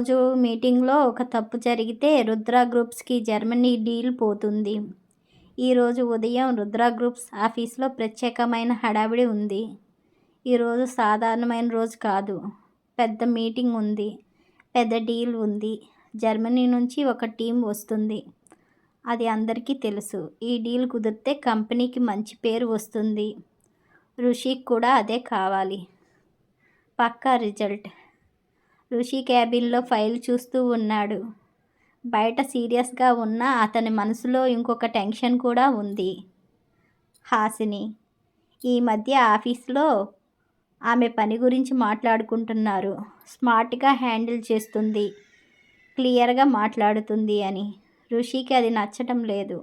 రోజు మీటింగ్లో ఒక తప్పు జరిగితే రుద్ర గ్రూప్స్కి జర్మనీ డీల్ పోతుంది. ఈరోజు ఉదయం రుద్ర గ్రూప్స్ ఆఫీస్లో ప్రత్యేకమైన హడావిడి ఉంది. ఈరోజు సాధారణమైన రోజు కాదు. పెద్ద మీటింగ్ ఉంది. పెద్ద డీల్ ఉంది. జర్మనీ నుంచి ఒక టీం వస్తుంది. అది అందరికీ తెలుసు. ఈ డీల్ కుదిరితే కంపెనీకి మంచి పేరు వస్తుంది. రుషికి కూడా అదే కావాలి. పక్కా రిజల్ట్. రుషి క్యాబిన్లో ఫైల్ చూస్తూ ఉన్నాడు. బయట సీరియస్గా ఉన్న అతని మనసులో ఇంకొక టెన్షన్ కూడా ఉంది. హాసిని. ఈ మధ్య ఆఫీస్లో ఆమె పని గురించి మాట్లాడుకుంటున్నారు. స్మార్ట్గా హ్యాండిల్ చేస్తుంది, క్లియర్గా మాట్లాడుతుంది అని. రుషికి అది నచ్చటం లేదు.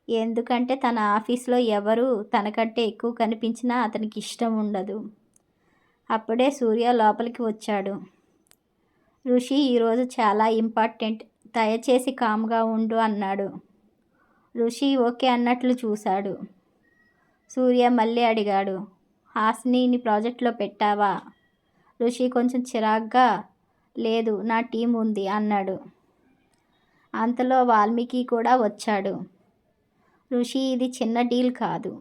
ఎందుకంటే తన ఆఫీస్లో ఎవరు తనకంటే ఎక్కువ కనిపించినా అతనికి ఇష్టం ఉండదు. అప్పుడే సూర్య లోపలికి వచ్చాడు. రుషి, ఈరోజు చాలా ఇంపార్టెంట్, దయచేసి కామ్గా ఉండు అన్నాడు. రుషి ఓకే అన్నట్లు చూశాడు. సూర్య మళ్ళీ అడిగాడు, హాసినిని ప్రాజెక్ట్లో పెట్టావా? రుషి కొంచెం చిరాగ్గా, లేదు, నా టీం ఉంది అన్నాడు. అంతలో వాల్మీకి కూడా వచ్చాడు. రుషి, ఇది చిన్న డీల్ కాదు.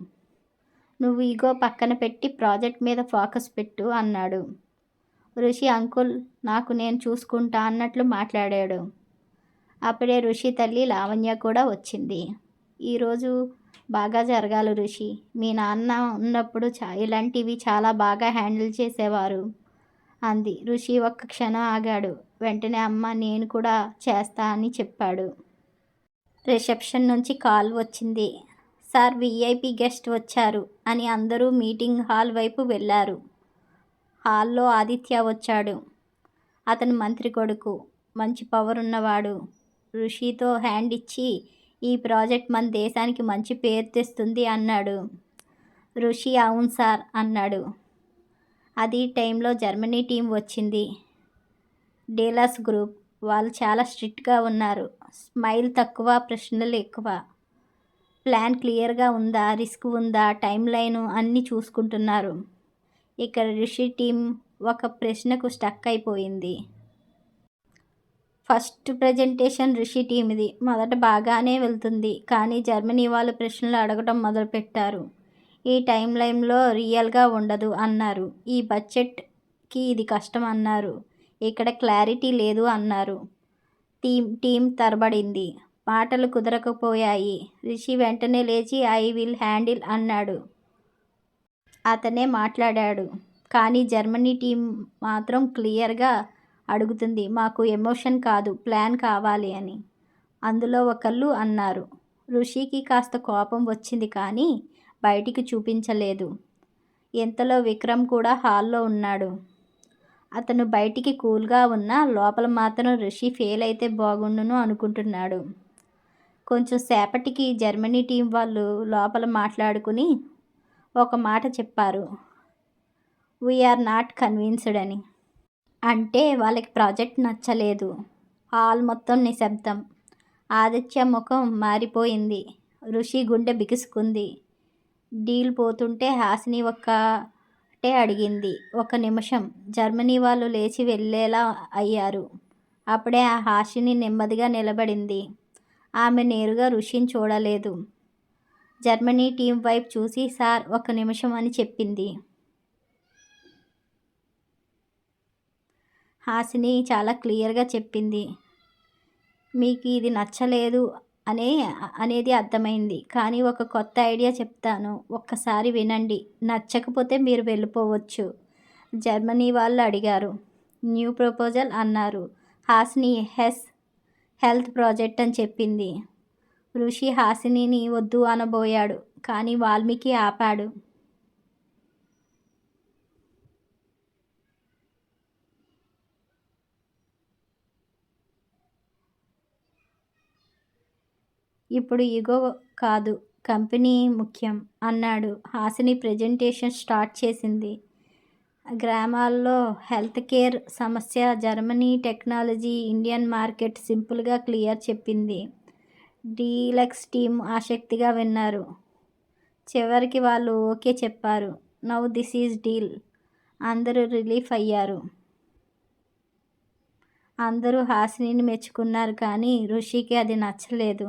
నువ్వు ఈగో పక్కన పెట్టి ప్రాజెక్ట్ మీద ఫోకస్ పెట్టు అన్నాడు. రుషి, అంకుల్, నాకు నేను చూసుకుంటా అన్నట్లు మాట్లాడాడు. అప్పుడే రుషి తల్లి లావణ్య కూడా వచ్చింది. ఈరోజు బాగా జరగాలి రుషి. మీ నాన్న ఉన్నప్పుడు ఇలాంటివి చాలా బాగా హ్యాండిల్ చేసేవారు అంది. రుషి ఒక్క క్షణం ఆగాడు. వెంటనే అమ్మ, నేను కూడా చేస్తా అని చెప్పాడు. రిసెప్షన్ నుంచి కాల్ వచ్చింది. సార్, విఐపి గెస్ట్ వచ్చారు అని అందరూ మీటింగ్ హాల్ వైపు వెళ్ళారు. హాల్లో ఆదిత్య వచ్చాడు. అతను మంత్రి కొడుకు, మంచి పవర్ ఉన్నవాడు. రుషితో హ్యాండ్ ఇచ్చి, ఈ ప్రాజెక్ట్ మన దేశానికి మంచి పేరు తెస్తుంది అన్నాడు. రుషి అవును సార్ అన్నాడు. అది టైంలో జర్మనీ టీం వచ్చింది. డీలర్స్ గ్రూప్ వాళ్ళు చాలా స్ట్రిక్ట్గా ఉన్నారు. స్మైల్ తక్కువ, ప్రశ్నలు ఎక్కువ. ప్లాన్ క్లియర్గా ఉందా, రిస్క్ ఉందా, టైం లైను అన్నీ చూసుకుంటున్నారు. ఇక్కడ రిషి టీం ఒక ప్రశ్నకు స్టక్ అయిపోయింది. ఫస్ట్ ప్రజెంటేషన్ రిషి టీంది. మొదట బాగానే వెళ్తుంది. కానీ జర్మనీ వాళ్ళు ప్రశ్నలు అడగడం మొదలుపెట్టారు. ఈ టైం లైన్లో రియల్గా ఉండదు అన్నారు. ఈ బడ్జెట్కి ఇది కష్టం అన్నారు. ఇక్కడ క్లారిటీ లేదు అన్నారు. టీం తరబడింది. మాటలు కుదరకపోయాయి. రిషి వెంటనే లేచి ఐ విల్ హ్యాండిల్ అన్నాడు. అతనే మాట్లాడాడు. కానీ జర్మనీ టీం మాత్రం క్లియర్గా అడుగుతుంది, మాకు ఎమోషన్ కాదు, ప్లాన్ కావాలి అని. అందులో ఒకళ్ళు అన్నారు. రుషికి కాస్త కోపం వచ్చింది కానీ బయటికి చూపించలేదు. ఇంతలో విక్రమ్ కూడా హాల్లో ఉన్నాడు. అతను బయటికి కూల్గా ఉన్నా లోపల మాత్రం రిషి ఫెయిల్ అయితే బాగుండును అనుకుంటున్నాడు. కొంచెం సేపటికి జర్మనీ టీం వాళ్ళు లోపల మాట్లాడుకుని ఒక మాట చెప్పారు. వీఆర్ నాట్ కన్విన్స్డ్ అని. అంటే వాళ్ళకి ప్రాజెక్ట్ నచ్చలేదు. హాల్ మొత్తం నిశ్శబ్దం. ఆదిత్య ముఖం మారిపోయింది. రుషి గుండె బిగుసుకుంది. డీల్ పోతుంటే హాసిని ఒక్కటే అడిగింది, ఒక నిమిషం. జర్మనీ వాళ్ళు లేచి వెళ్ళేలా అయ్యారు. అప్పుడే ఆ హాసిని నెమ్మదిగా నిలబడింది. ఆమె నేరుగా రుషిని చూడలేదు. జర్మనీ టీం వైపు చూసి, సార్, ఒక నిమిషం అని చెప్పింది. హాసిని చాలా క్లియర్గా చెప్పింది. మీకు ఇది నచ్చలేదు అనేది అర్థమైంది. కానీ ఒక కొత్త ఐడియా చెప్తాను, ఒక్కసారి వినండి. నచ్చకపోతే మీరు వెళ్ళిపోవచ్చు. జర్మనీ వాళ్ళు అడిగారు. న్యూ ప్రపోజల్ అన్నారు. హాసిని హెల్త్ ప్రాజెక్ట్ అని చెప్పింది. రుషి హాసినిని వద్దు అనబోయాడు. కానీ వాల్మీకి ఆపాడు. ఇప్పుడు ఈగో కాదు, కంపెనీ ముఖ్యం అన్నాడు. హాసిని ప్రెజెంటేషన్ స్టార్ట్ చేసింది. గ్రామాల్లో హెల్త్ కేర్ సమస్య, జర్మనీ టెక్నాలజీ, ఇండియన్ మార్కెట్ సింపుల్గా క్లియర్ చెప్పింది. డీలక్స్ టీం ఆసక్తిగా విన్నారు. చివరికి వాళ్ళు ఓకే చెప్పారు. Now this is deal. అందరూ రిలీఫ్ అయ్యారు. అందరూ హాసినిని మెచ్చుకున్నారు కానీ ఋషికి అది నచ్చలేదు.